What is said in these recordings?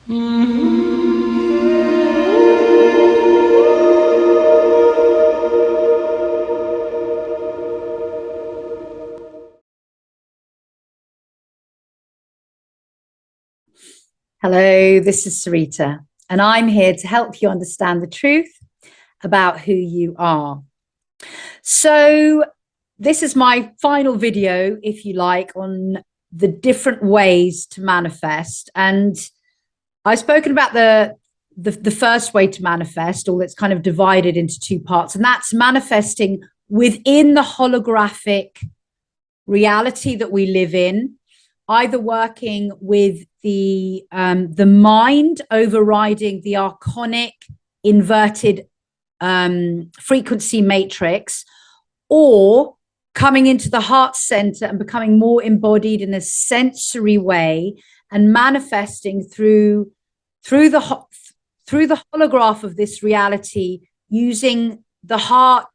Hello, this is Sarita, and I'm here to help you understand the truth about who you are. So this is my final video, if you like, on the different ways to manifest. And I've spoken about the first way to manifest, or that's kind of divided into two parts, and that's manifesting within the holographic reality that we live in, either working with the mind overriding the archonic inverted frequency matrix, or coming into the heart center and becoming more embodied in a sensory way and manifesting through the holograph of this reality, using the heart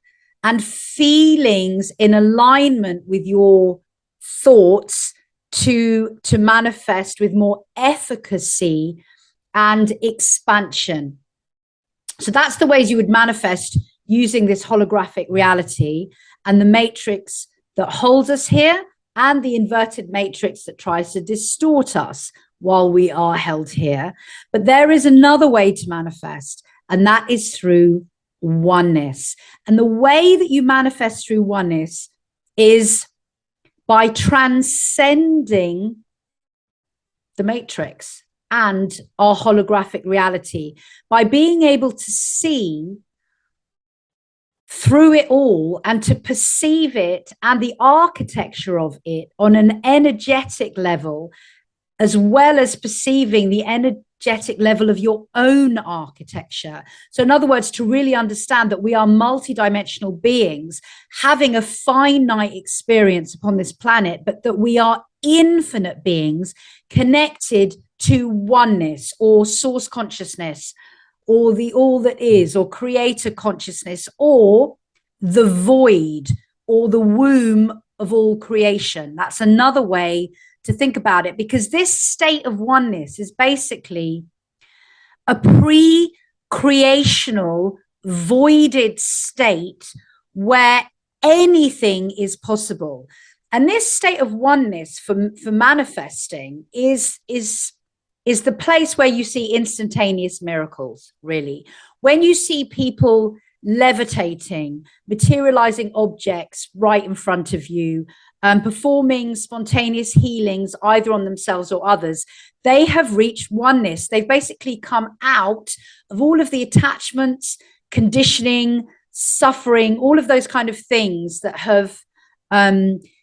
and feelings in alignment with your thoughts to manifest with more efficacy and expansion. So that's the ways you would manifest using this holographic reality and the matrix that holds us here, and the inverted matrix that tries to distort us while we are held here. But there is another way to manifest, and that is through oneness. And the way that you manifest through oneness is by transcending the matrix and our holographic reality, by being able to see through it all and to perceive it and the architecture of it on an energetic level, as well as perceiving the energetic level of your own architecture. So in other words, to really understand that we are multidimensional beings having a finite experience upon this planet, but that we are infinite beings connected to oneness, or source consciousness, or the all that is, or creator consciousness, or the void, or the womb of all creation. That's another way to think about it, because this state of oneness is basically a pre-creational voided state where anything is possible. And this state of oneness for manifesting is the place where you see instantaneous miracles, really. When you see people levitating, materializing objects right in front of you, performing spontaneous healings either on themselves or others, they have reached oneness. They've basically come out of all of the attachments, conditioning, suffering, all of those kind of things that have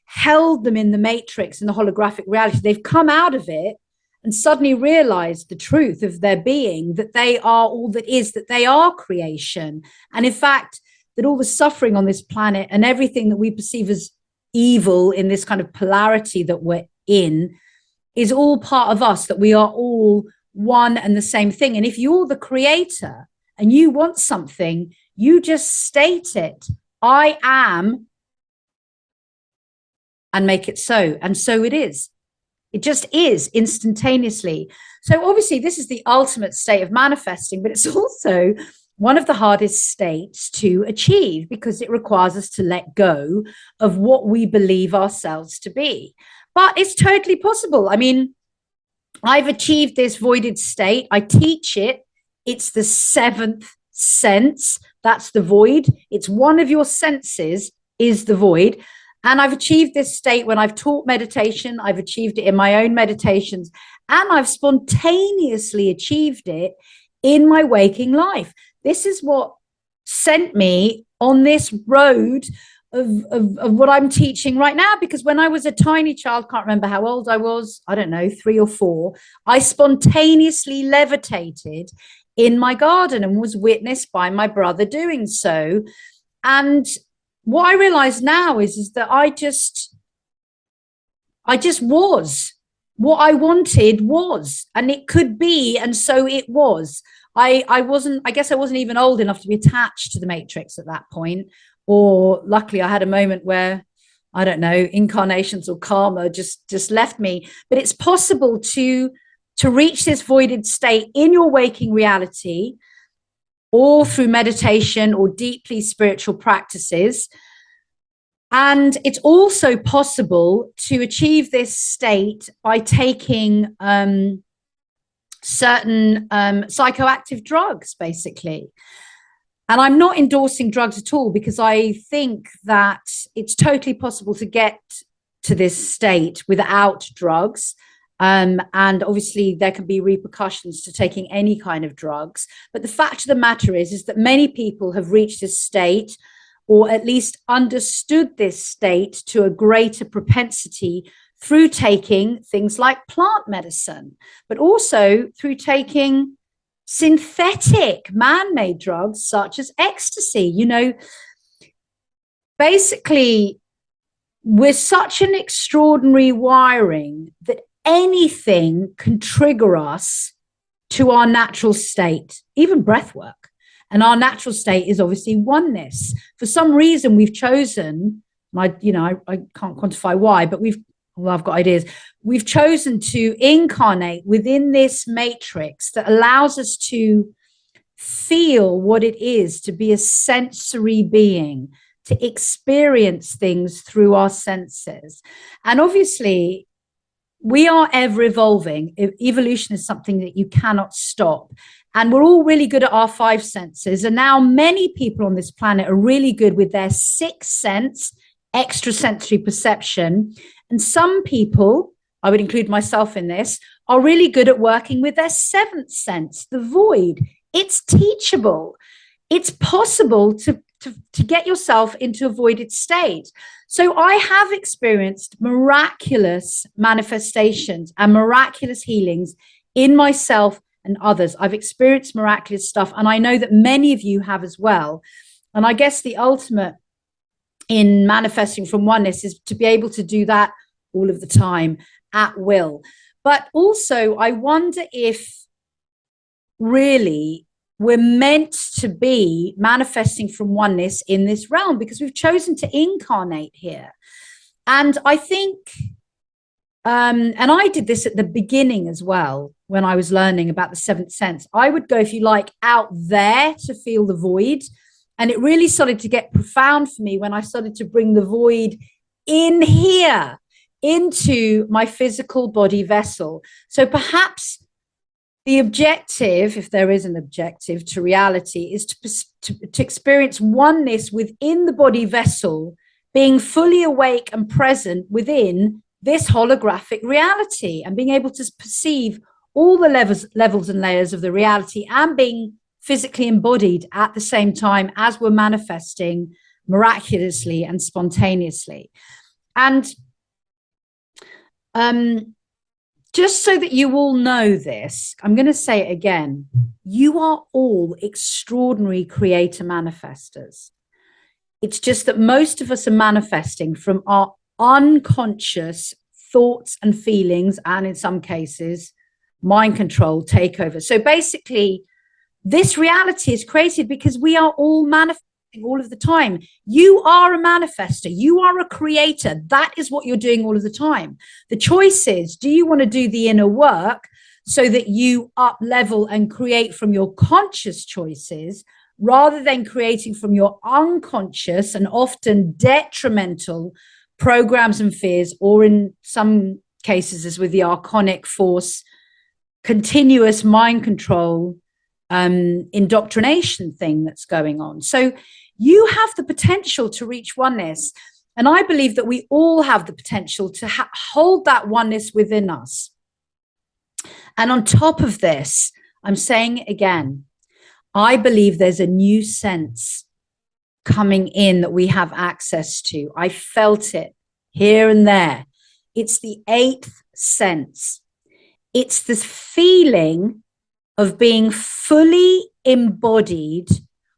held them in the matrix and the holographic reality. They've come out of it and suddenly realized the truth of their being, that they are all that is, that they are creation. And in fact, that all the suffering on this planet and everything that we perceive as evil in this kind of polarity that we're in is all part of us, that we are all one and the same thing. And if you're the creator and you want something, you just state it. I am, and make it so. And so it is. It just is instantaneously. So obviously this is the ultimate state of manifesting, but it's also one of the hardest states to achieve, because it requires us to let go of what we believe ourselves to be. But it's totally possible. I mean, I've achieved this voided state. I teach it. It's the seventh sense. That's the void. It's one of your senses is the void. And I've achieved this state when I've taught meditation. I've achieved it in my own meditations, and I've spontaneously achieved it in my waking life. This is what sent me on this road of what I'm teaching right now, because when I was a tiny child, can't remember how old I was, I don't know, 3 or 4, I spontaneously levitated in my garden and was witnessed by my brother doing so. And what I realize now is that I just was. What I wanted was, and it could be, and so it was. I guess I wasn't even old enough to be attached to the matrix at that point. Or luckily I had a moment where, I don't know, incarnations or karma just left me. But it's possible to to reach this voided state in your waking reality, or through meditation or deeply spiritual practices. And it's also possible to achieve this state by taking certain psychoactive drugs, basically. And I'm not endorsing drugs at all, because I think that it's totally possible to get to this state without drugs. And obviously there can be repercussions to taking any kind of drugs. But the fact of the matter is that many people have reached this state, or at least understood this state to a greater propensity through taking things like plant medicine, but also through taking synthetic man-made drugs such as ecstasy. You know, basically, we're such an extraordinary wiring that anything can trigger us to our natural state, even breath work. And our natural state is obviously oneness. For some reason, we've chosen, I can't quantify why, but I've got ideas. We've chosen to incarnate within this matrix that allows us to feel what it is to be a sensory being, to experience things through our senses. And obviously, we are ever evolving. Evolution is something that you cannot stop. And we're all really good at our five senses. And now many people on this planet are really good with their sixth sense, extrasensory perception. And some people, I would include myself in this, are really good at working with their seventh sense, the void. It's teachable. It's possible to get yourself into a voided state. So I have experienced miraculous manifestations and miraculous healings in myself and others. I've experienced miraculous stuff, and I know that many of you have as well. And I guess the ultimate in manifesting from oneness is to be able to do that all of the time at will. But also, I wonder if really we're meant to be manifesting from oneness in this realm, because we've chosen to incarnate here. And I think, and I did this at the beginning as well, when I was learning about the seventh sense. I would go, if you like, out there to feel the void. And it really started to get profound for me when I started to bring the void in here, into my physical body vessel. So perhaps the objective, if there is an objective to reality, is to experience oneness within the body vessel, being fully awake and present within this holographic reality, and being able to perceive all the levels and layers of the reality, and being physically embodied at the same time as we're manifesting miraculously and spontaneously. And just so that you all know this, I'm going to say it again. You are all extraordinary creator manifestors. It's just that most of us are manifesting from our unconscious thoughts and feelings, and in some cases, mind control takeover. So basically, this reality is created because we are all manifesting all of the time. You are a manifester. You are a creator. That is what you're doing all of the time. The choice is, do you want to do the inner work so that you up level and create from your conscious choices, rather than creating from your unconscious and often detrimental programs and fears, or in some cases, as with the archonic force, continuous mind control, indoctrination thing that's going on. So you have the potential to reach oneness. And I believe that we all have the potential to hold that oneness within us. And on top of this, I'm saying it again, I believe there's a new sense coming in that we have access to. I felt it here and there. It's the eighth sense. It's this feeling of being fully embodied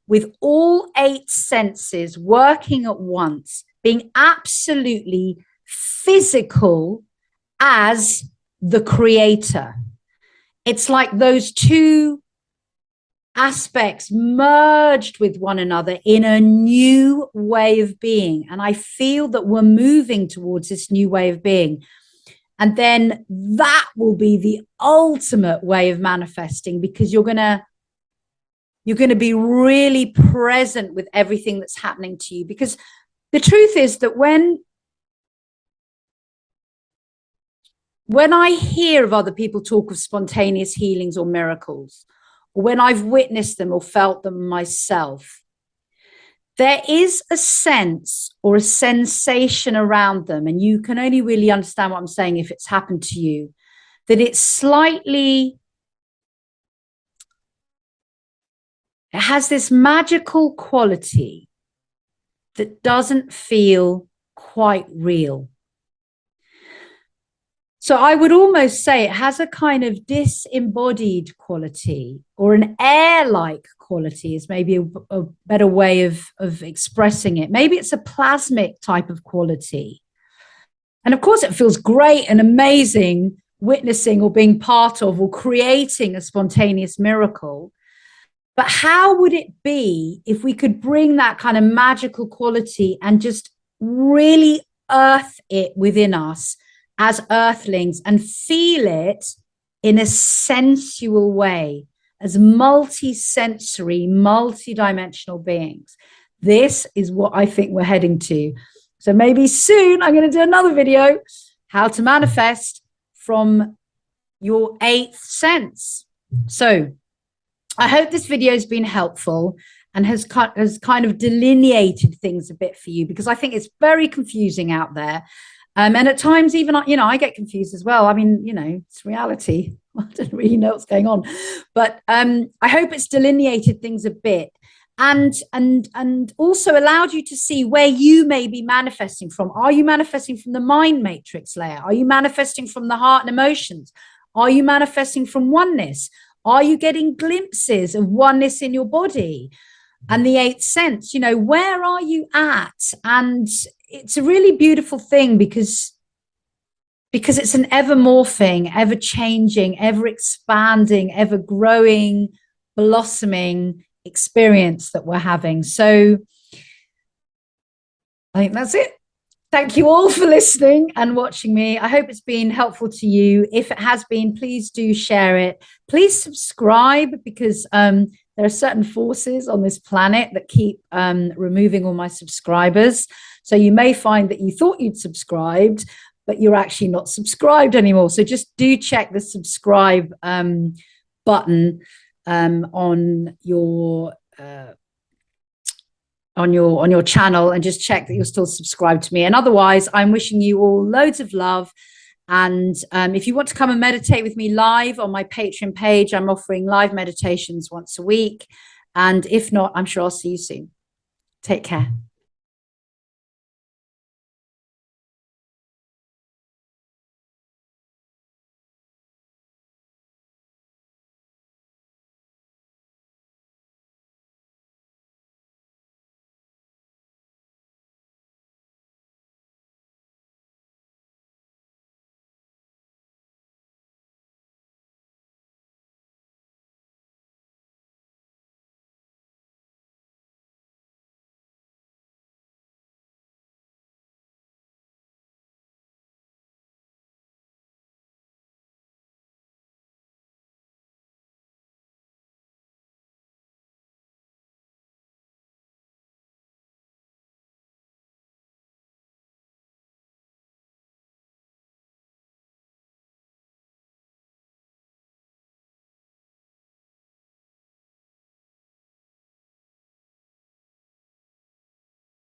with all eight senses working at once, being absolutely physical as the creator. It's like those two aspects merged with one another in a new way of being. And I feel that we're moving towards this new way of being. And then that will be the ultimate way of manifesting, because you're going to be really present with everything that's happening to you. Because the truth is that when I hear of other people talk of spontaneous healings or miracles, or when I've witnessed them or felt them myself, there is a sense or a sensation around them, and you can only really understand what I'm saying if it's happened to you, that it has this magical quality that doesn't feel quite real. So I would almost say it has a kind of disembodied quality, or an air-like quality is maybe a better way of expressing it. Maybe it's a plasmic type of quality. And of course, it feels great and amazing witnessing or being part of or creating a spontaneous miracle. But how would it be if we could bring that kind of magical quality and just really earth it within us as earthlings and feel it in a sensual way, as multi-sensory, multi-dimensional beings? This is what I think we're heading to. So maybe soon I'm going to do another video, how to manifest from your eighth sense. So I hope this video has been helpful and has kind of delineated things a bit for you, because I think it's very confusing out there. And at times even, I get confused as well. I mean, it's reality. I don't really know what's going on. But I hope it's delineated things a bit, and also allowed you to see where you may be manifesting from. Are you manifesting from the mind matrix layer? Are you manifesting from the heart and emotions? Are you manifesting from oneness? Are you getting glimpses of oneness in your body and the eighth sense? Where are you at? And it's a really beautiful thing, because it's an ever morphing, ever changing, ever expanding, ever growing, blossoming experience that we're having. So I think that's it. Thank you all for listening and watching me. I hope it's been helpful to you. If it has been, please do share it. Please subscribe, because there are certain forces on this planet that keep removing all my subscribers. So you may find that you thought you'd subscribed, but you're actually not subscribed anymore. So just do check the subscribe button on your channel, and just check that you're still subscribed to me. And otherwise, I'm wishing you all loads of love. And if you want to come and meditate with me live on my Patron page, I'm offering live meditations once a week. And if not, I'm sure I'll see you soon. Take care.